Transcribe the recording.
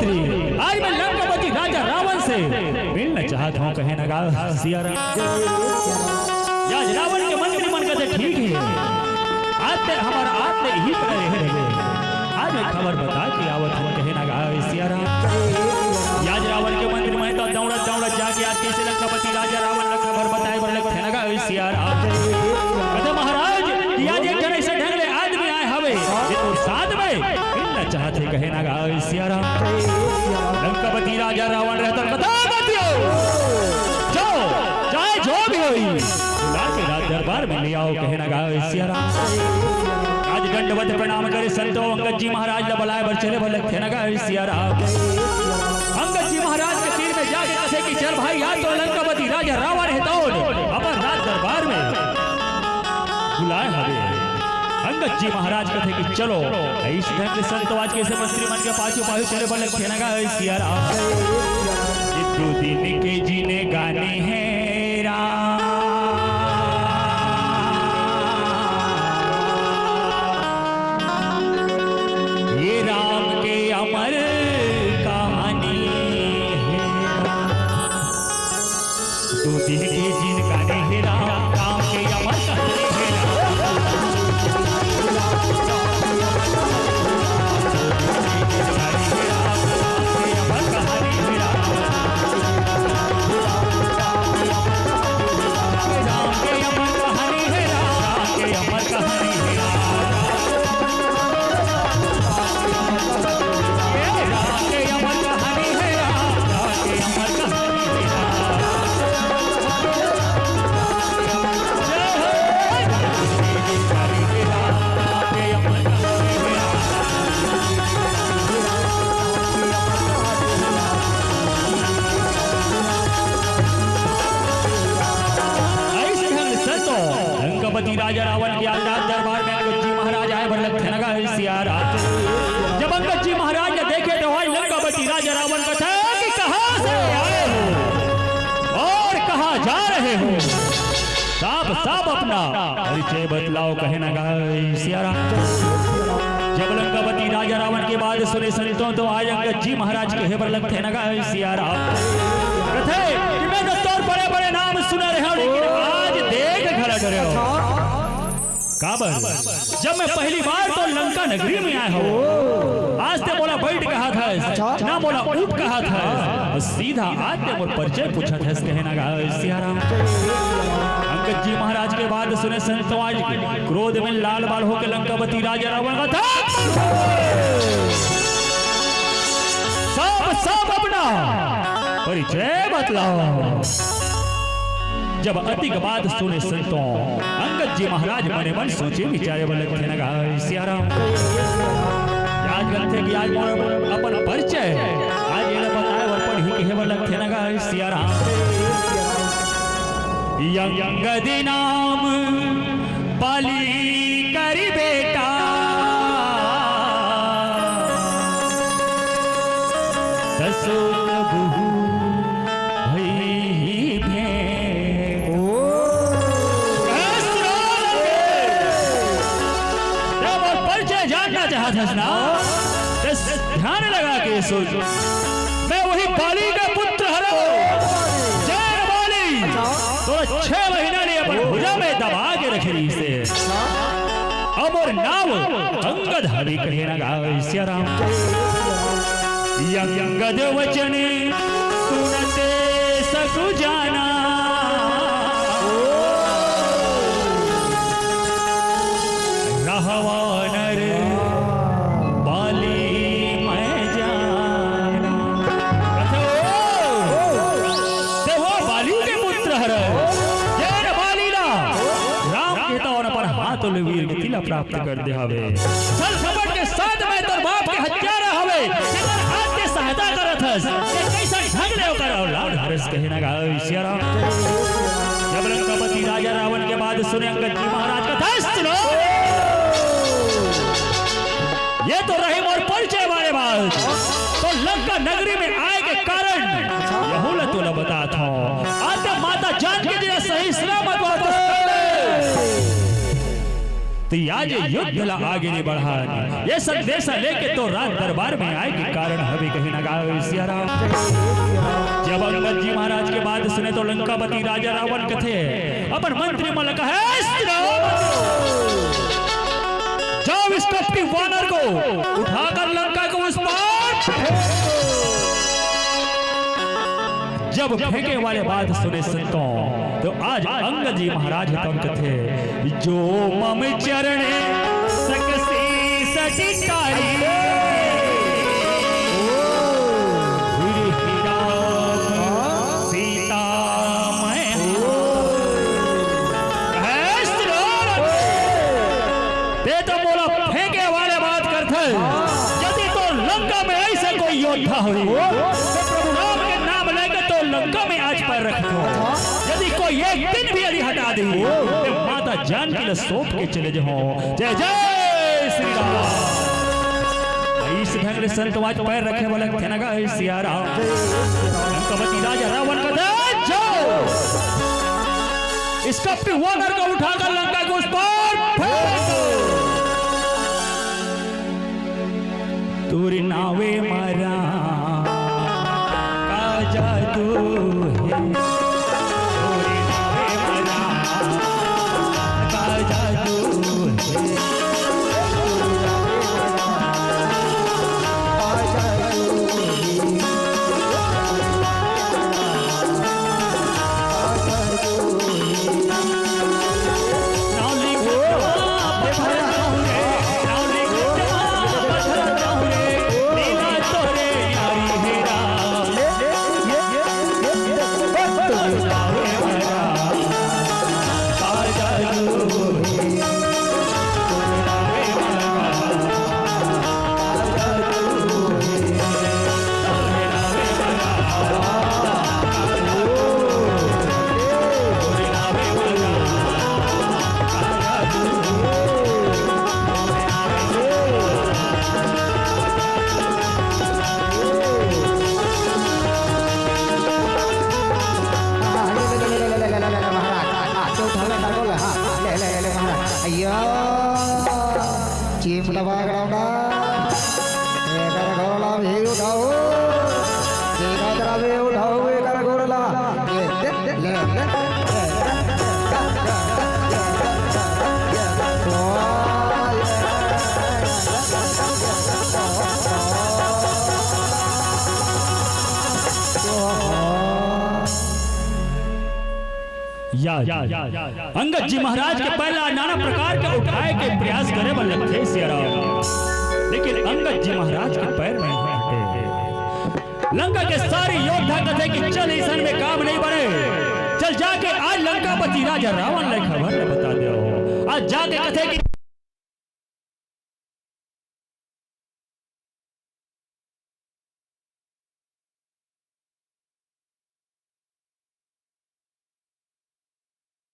मंत्री, आज मैं लंकापति राजा रावण से मिलना चाहता हूँ। कहे ना सिया राम। आज रावण के मंत्री मन कहते ठीक है, आज तक हमारा आत्मा यही पर रहे। आज मैं खबर बता के आवत हूँ। कहे ना सिया राम। आज रावण के मंत्री में तो दौड़ा दौड़ा जाके आज कैसे लंकापति राजा रावण ने खबर बताए बोले थे ना सिया राम। कहते महाराज आज एक जन ऐसे ढंग आदमी आए हवे और साथ में मिलना चाहते। कहे ना सिया राम। लंकापति राजा रावण रहता बता बतियो जाओ चाहे जो भी होई लाके राज दरबार में ले आओ। कहे ना सिया राम। आज दंडवत प्रणाम करे संतो अंगद जी महाराज ने बुलाए बर चले बोले थे ना सिया राम। अंगद जी महाराज के तीर में जाके कहे कि चल भाई यार तो लंकापति राजा रावण है तो अपन राज दरबार में बुलाए हवे। अंगद जी महाराज कहते कि चलो इस ढंग से संतो आज कैसे मंत्री मन के पाछू पाछू चले बोले थे ना सिया राम। ये 2 दिन के जीने गाने हैं राम। ये राम के अमर कहानी है। 2 दिन के जीन गाने हैं राम, राम के अमर कहानी है। लंकापति राजा रावण के आजाद दरबार में अंगद जी महाराज आए भर थे ना सिया राम। जब अंगद जी महाराज ने देखे तो भाई लंकापति राजा रावण का था कि कहां से आए हो और कहां जा रहे हो, साफ साफ अपना परिचय बतलाओ। कहे ना सिया राम। जब लंकापति राजा रावण के बाद सुने संतों तो आज अंगद जी महाराज के हेबर लगते ना सिया राम। कथे कि मैं तो तौर बड़े बड़े नाम सुना रहे हूं लेकिन आज देख खड़ा डरे हो। काबर जब मैं पहली बार तो लंका नगरी में आया हूँ, आज ते बोला बैठ कहा था ना बोला उठ कहा था, सीधा आज ते बोल परिचय पूछा था। कहे ना सिया राम। अंगद जी महाराज के बाद सुने संतो आज क्रोध में लाल बाल होकर लंकापति राजा रावण का था सब अपना परिचय बतलाओ। जब अधिक बात सुने संतों अंगद जी महाराज मने मन सोचे विचारे बोले थे ना सिया राम। आज कहते कि आज अपन परिचय आज ये बताए और पढ़ी के बोले थे ना सिया राम। अंगद नाम पाली करी बेटा दसो बहू ध्यान लगा के सोचो। मैं वही बाली का पुत्र हरो जय बाली तो 6 महीना ने अपन भुजा में दबा के रखी से अब और नाम अंगद हरि कहे ना सिया राम। अंगद वचन सुनते सकु जाना रहवानर वीर के तिला प्राप्त कर दे हवे। चल खबर के साथ में तोर बाप के हत्यारा हवे जेकर हाथ के सहायता करत हस के कैसा ढंग ले ओकर औलाद हरस कहे ना सिया राम। जब लंकापति राजा रावण के बाद सुने अंगद जी महाराज का दस सुनो ये तो रही मोर परिचय वाले बात तो लंका नगरी में आए के कारण यहू ला तोला बता था आज माता जान के जो सही सलामत वापस तो आज युद्ध ला आगे नहीं बढ़ा। ये संदेश लेके तो रात दरबार में आए के कारण हमें कहीं न गावे सिया राम। जब अंगद जी महाराज के बाद सुने तो लंकापति राजा रावण कथे अपन मंत्री मल कहे जाओ इस कपटी वानर को उठाकर लंका को उस पार। जब फेंके वाले बात सुने संतों तो आज अंगद जी महाराज हम कथे जो मम चरणे सकसी सटिकारी सीता ते तो बोला फेंके वाले बात करते यदि तो लंका में ऐसे कोई योद्धा हुई तो प्रभु राम के नाम लेकर तो लंका में आज पैर रखते हो। यदि कोई एक दिन भी यदि हटा दी तो माता जानकी ने सौंप के चले जाओ। जय जय श्री राम। इस ढंग से संत आज पैर रखे वाले थे ना गा सिया राम। लंकापति राजा रावण का जाओ इस कपटी वानर को उठाकर लंका को उस पार फेंको। तुरी नावे मारा का जादू है, तुरी नावे मारा का जादू है। अंगद जी महाराज के पहला नाना प्रकार के उठाए के प्रयास करे वाले थे सिया राम, लेकिन अंगद जी महाराज के पैर में हटे। लंका के सारे योद्धा कहते कि चल ईसन में काम नहीं बने, चल जाके आज लंकापति राजा रावण ने खबर बता दो। आज जाके कहते कि